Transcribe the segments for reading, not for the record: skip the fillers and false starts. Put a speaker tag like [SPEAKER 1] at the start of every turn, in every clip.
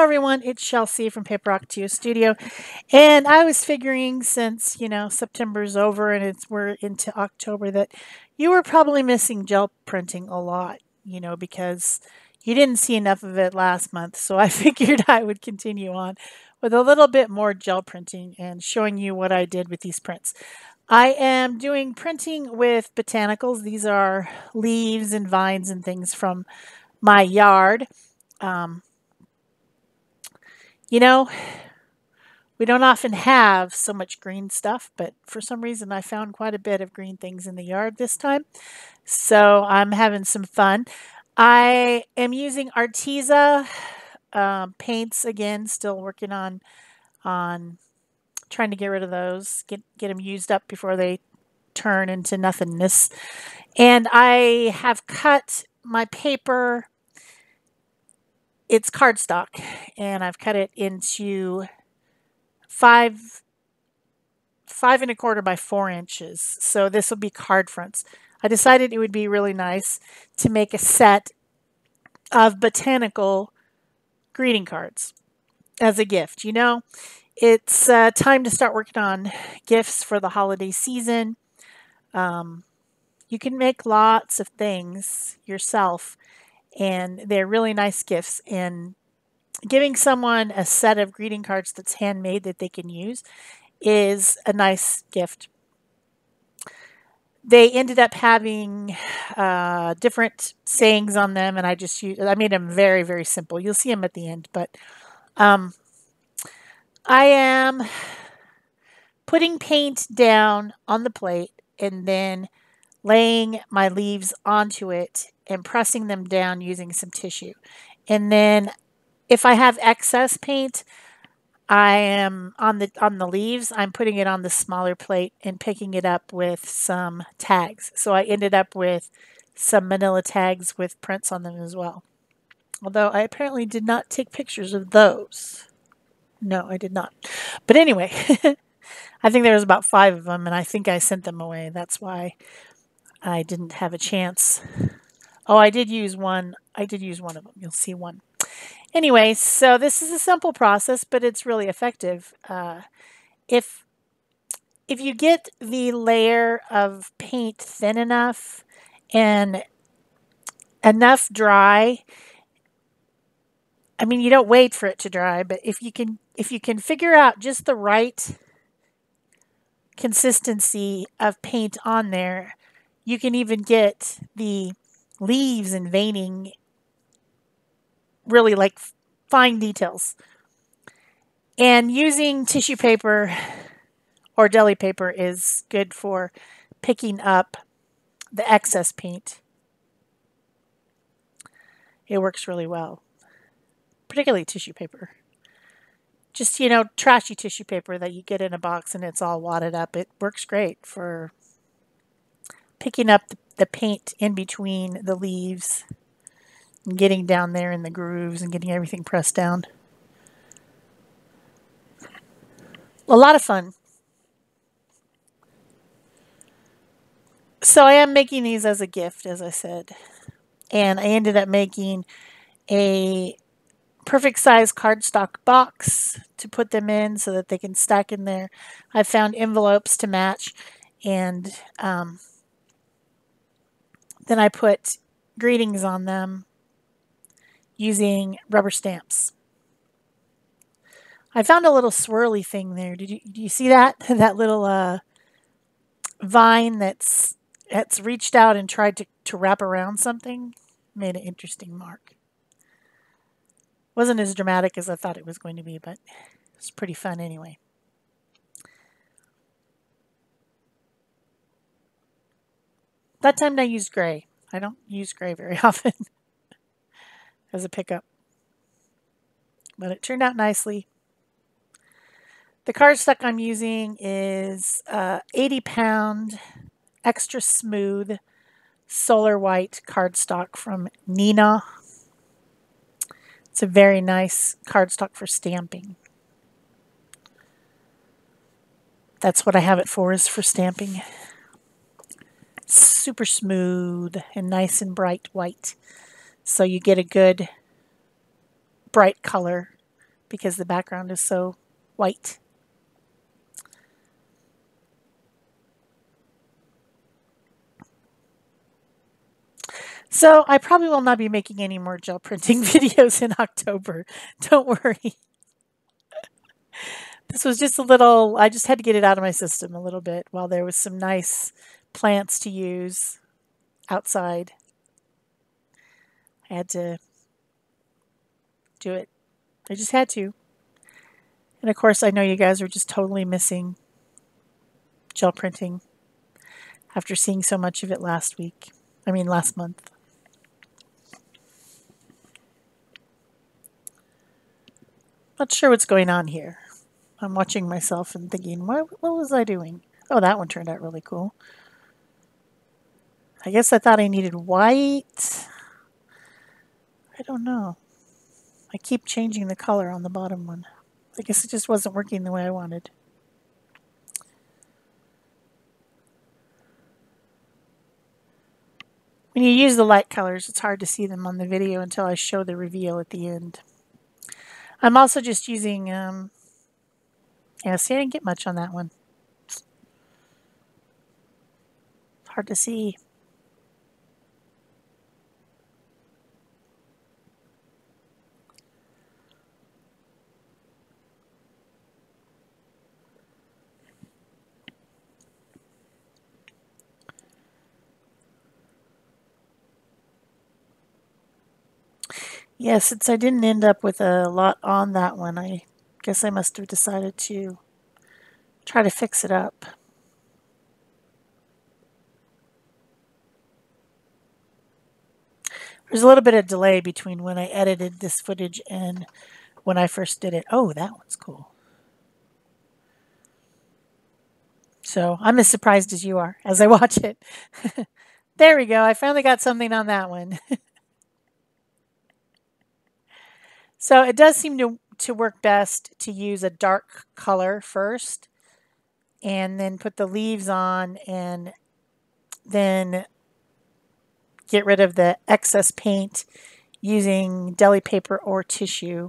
[SPEAKER 1] Hello everyone, it's Shel C from PaperOcotilloStudio, and I was figuring since September's over and we're into October that you were probably missing gel printing a lot, because you didn't see enough of it last month. So I figured I would continue on with a little bit more gel printing and showing you what I did with these prints. I am doing printing with Botanicals. These are leaves and vines and things from my yard. Um, You know, we don't often have so much green stuff, but for some reason I found quite a bit of green things in the yard this time. So I'm having some fun. I am using Arteza paints again, still working on trying to get rid of those, get them used up before they turn into nothingness. And I have cut my paper. It's cardstock, and I've cut it into five 5 1/4 by 4 inches. So this will be card fronts. I decided it would be really nice to make a set of botanical greeting cards as a gift. It's time to start working on gifts for the holiday season. You can make lots of things yourself, and they're really nice gifts. And giving someone a set of greeting cards that's handmade that they can use is a nice gift. They ended up having different sayings on them, and I made them very, very simple. You'll see them at the end, but I am putting paint down on the plate and then laying my leaves onto it and pressing them down using some tissue. And then if I have excess paint, I am on the leaves, I'm putting it on the smaller plate and picking it up with some tags. So I ended up with some manila tags with prints on them as well. Although I apparently did not take pictures of those. No, I did not. But anyway, I think there was about 5 of them, and I think I sent them away. That's why I didn't have a chance. Oh, I did use one. I did use one of them. You'll see one. Anyway, so this is a simple process, but it's really effective. If you get the layer of paint thin enough and enough dry, I mean, you don't wait for it to dry, but if you can figure out just the right consistency of paint on there, you can even get the leaves and veining really like fine details. And using tissue paper or deli paper is good for picking up the excess paint. It works really well, particularly tissue paper. Just, trashy tissue paper that you get in a box and it's all wadded up. It works great for picking up the paint in between the leaves and getting down there in the grooves and getting everything pressed down. A lot of fun. So I am making these as a gift, as I said. And I ended up making a perfect size cardstock box to put them in so that they can stack in there. I found envelopes to match, and then I put greetings on them using rubber stamps. I found a little swirly thing there. Do you see that? That little vine that's reached out and tried to wrap around something? Made an interesting mark. Wasn't as dramatic as I thought it was going to be, but it's pretty fun anyway. That time I used gray. I don't use gray very often as a pickup. But it turned out nicely. The cardstock I'm using is 80-pound extra smooth solar white cardstock from Nina. It's a very nice cardstock for stamping. That's what I have it for, is for stamping. Super smooth and nice and bright white. So you get a good bright color because the background is so white. So I probably will not be making any more gel printing videos in October. Don't worry. This was just a little, I just had to get it out of my system a little bit while there was some nice plants to use outside. I had to do it. I just had to. And of course, I know you guys are just totally missing gel printing after seeing so much of it last week. I mean, last month. Not sure what's going on here. I'm watching myself and thinking, what was I doing? Oh, that one turned out really cool. I guess I thought I needed white. I don't know. I keep changing the color on the bottom one. I guess it just wasn't working the way I wanted. When you use the light colors, it's hard to see them on the video until I show the reveal at the end. I'm also just using, yeah, see, I didn't get much on that one. Hard to see. Yeah, since I didn't end up with a lot on that one, I guess I must have decided to try to fix it up. There's a little bit of delay between when I edited this footage and when I first did it. Oh, that one's cool. So I'm as surprised as you are as I watch it. There we go. I finally got something on that one. So it does seem to work best to use a dark color first and then put the leaves on and then get rid of the excess paint using deli paper or tissue,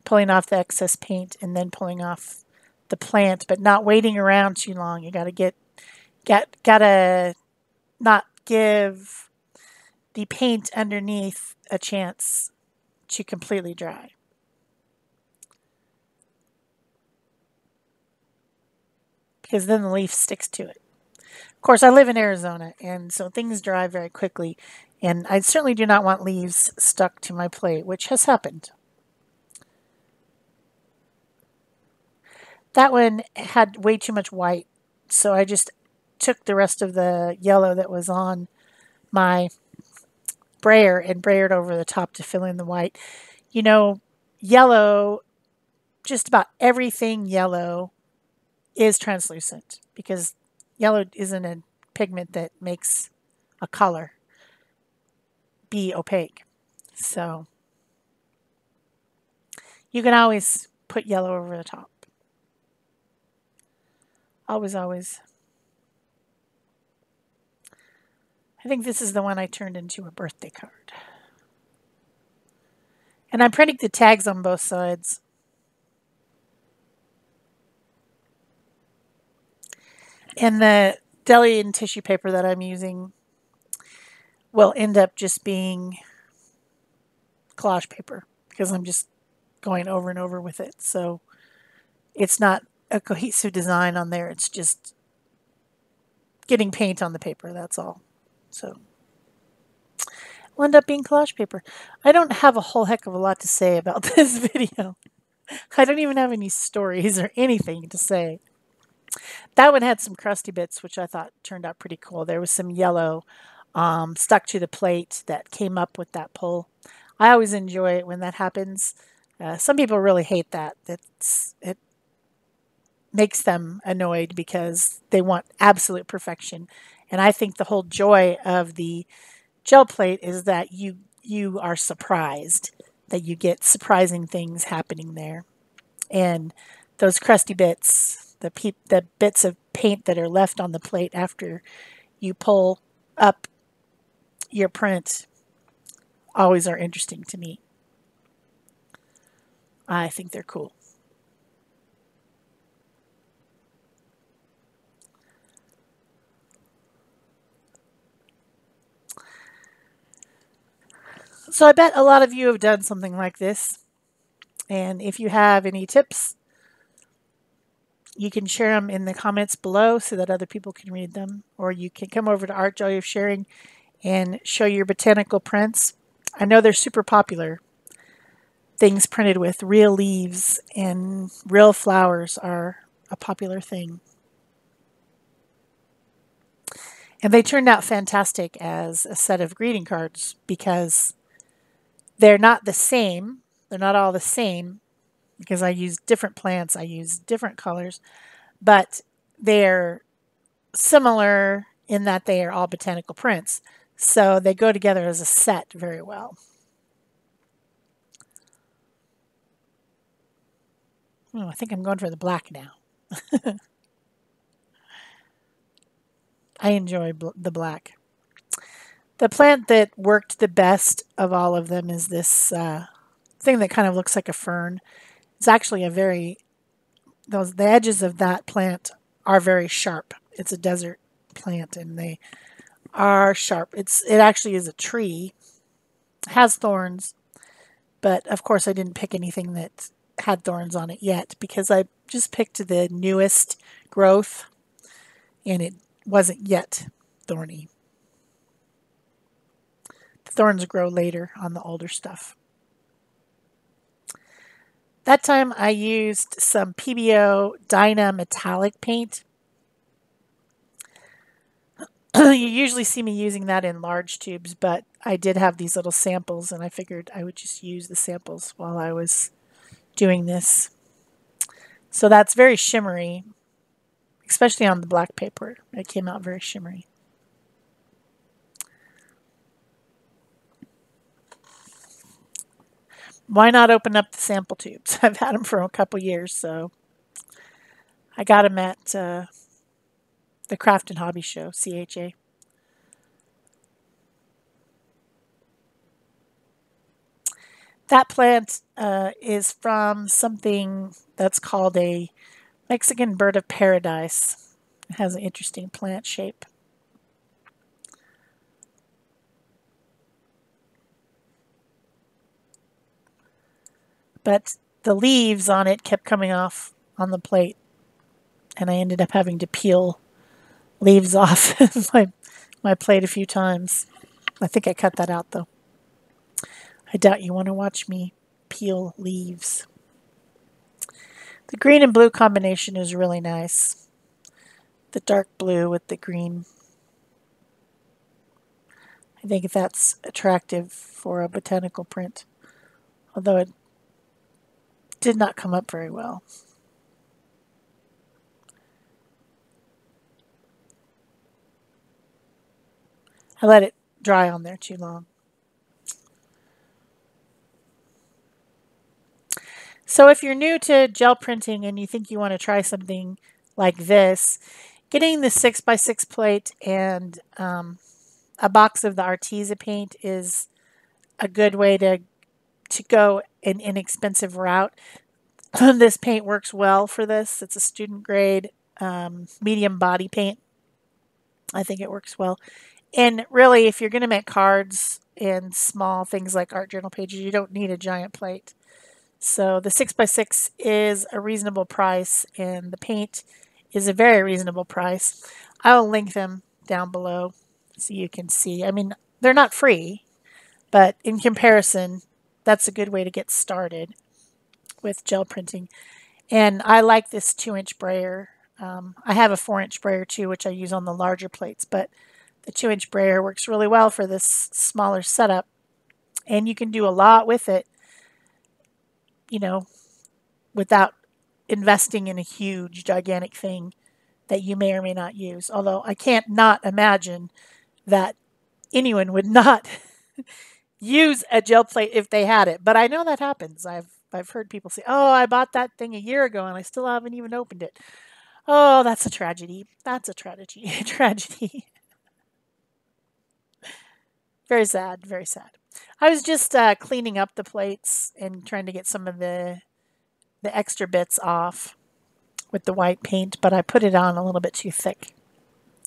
[SPEAKER 1] pulling off the excess paint and then pulling off the plant, but not waiting around too long. You got to gotta not give the paint underneath a chance to completely dry. Because then the leaf sticks to it. Of course, I live in Arizona, and so things dry very quickly, and I certainly do not want leaves stuck to my plate, which has happened. That one had way too much white, so I just took the rest of the yellow that was on my brayer and brayered over the top to fill in the white. You know, yellow, just about everything yellow is translucent because yellow isn't a pigment that makes a color be opaque. So you can always put yellow over the top. Always, always. I think this is the one I turned into a birthday card. And I'm printing the tags on both sides. And the deli and tissue paper that I'm using will end up just being collage paper because I'm just going over and over with it. So it's not a cohesive design on there. It's just getting paint on the paper. That's all. So will end up being collage paper. I don't have a whole heck of a lot to say about this video. I don't even have any stories or anything to say. That one had some crusty bits, which I thought turned out pretty cool. There was some yellow stuck to the plate that came up with that pull. I always enjoy it when that happens. Some people really hate that. It makes them annoyed because they want absolute perfection. And I think the whole joy of the gel plate is that you are surprised, that you get surprising things happening there. And those crusty bits, the bits of paint that are left on the plate after you pull up your print, always are interesting to me. I think they're cool. So I bet a lot of you have done something like this. And if you have any tips, you can share them in the comments below so that other people can read them. Or you can come over to Art Joy of Sharing and show your botanical prints. I know they're super popular. Things printed with real leaves and real flowers are a popular thing. And they turned out fantastic as a set of greeting cards because they're not the same. They're not all the same because I use different plants, I use different colors, but they're similar in that they are all botanical prints. So they go together as a set very well. Oh, I think I'm going for the black now. I enjoy the black. The plant that worked the best of all of them is this thing that kind of looks like a fern. It's actually a very, the edges of that plant are very sharp. It's a desert plant and they are sharp. It actually is a tree. It has thorns, but of course I didn't pick anything that had thorns on it yet because I just picked the newest growth and it wasn't yet thorny. The thorns grow later on the older stuff. That time I used some PBO Dyna metallic paint. You usually see me using that in large tubes, but I did have these little samples and I figured I would just use the samples while I was doing this. So that's very shimmery, especially on the black paper. It came out very shimmery. Why not open up the sample tubes? I've had them for a couple years, so I got them at the Craft and Hobby Show, CHA. That plant is from something that's called a Mexican bird of paradise. It has an interesting plant shape. But the leaves on it kept coming off on the plate, and I ended up having to peel leaves off my plate a few times. I think I cut that out though. I doubt you want to watch me peel leaves. The green and blue combination is really nice. The dark blue with the green. I think that's attractive for a botanical print, although it did not come up very well. I let it dry on there too long. So if you're new to gel printing and you think you want to try something like this, getting the 6x6 plate and a box of the Arteza paint is a good way to go an inexpensive route. This paint works well for this. It's a student grade medium body paint. I think it works well. And really, if you're going to make cards and small things like art journal pages, you don't need a giant plate. So the 6x6 is a reasonable price, and the paint is a very reasonable price. I'll link them down below so you can see. I mean, they're not free, but in comparison, that's a good way to get started with gel printing. And I like this 2-inch brayer. I have a 4-inch brayer too, which I use on the larger plates, but the 2-inch brayer works really well for this smaller setup. And you can do a lot with it, you know, without investing in a huge, gigantic thing that you may or may not use. Although I can't not imagine that anyone would not use a gel plate if they had it. But I know that happens. I've heard people say, "Oh, I bought that thing a year ago and I still haven't even opened it." Oh, that's a tragedy. That's a tragedy. Tragedy. Very sad. Very sad. I was just cleaning up the plates and trying to get some of the the extra bits off with the white paint, but I put it on a little bit too thick.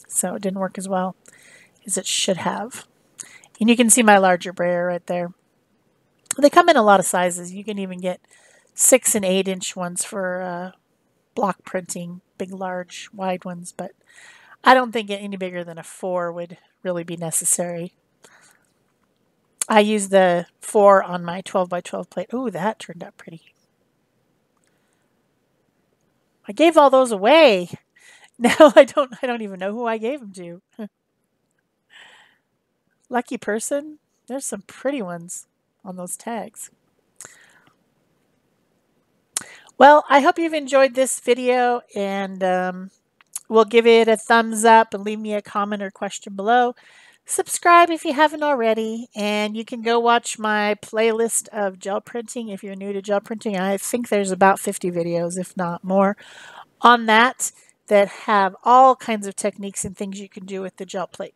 [SPEAKER 1] So it didn't work as well as it should have. And you can see my larger brayer right there. They come in a lot of sizes. You can even get 6 and 8-inch ones for block printing, big, large, wide ones, but I don't think any bigger than a 4 would really be necessary. I use the 4 on my 12 by 12 plate. Ooh, that turned out pretty. I gave all those away. Now I don't even know who I gave them to. Lucky person. There's some pretty ones on those tags. Well, I hope you've enjoyed this video, and we'll give it a thumbs up and leave me a comment or question below. Subscribe if you haven't already, and you can go watch my playlist of gel printing if you're new to gel printing. I think there's about 50 videos, if not more, on that have all kinds of techniques and things you can do with the gel plate.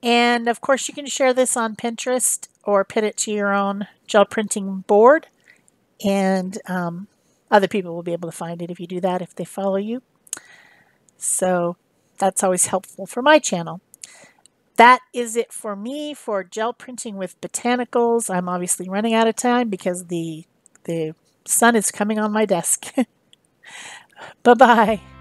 [SPEAKER 1] And of course, you can share this on Pinterest or pin it to your own gel printing board, and other people will be able to find it if you do that, if they follow you. So that's always helpful for my channel. That is it for me for gel printing with Botanicals. I'm obviously running out of time because the sun is coming on my desk. Bye-bye.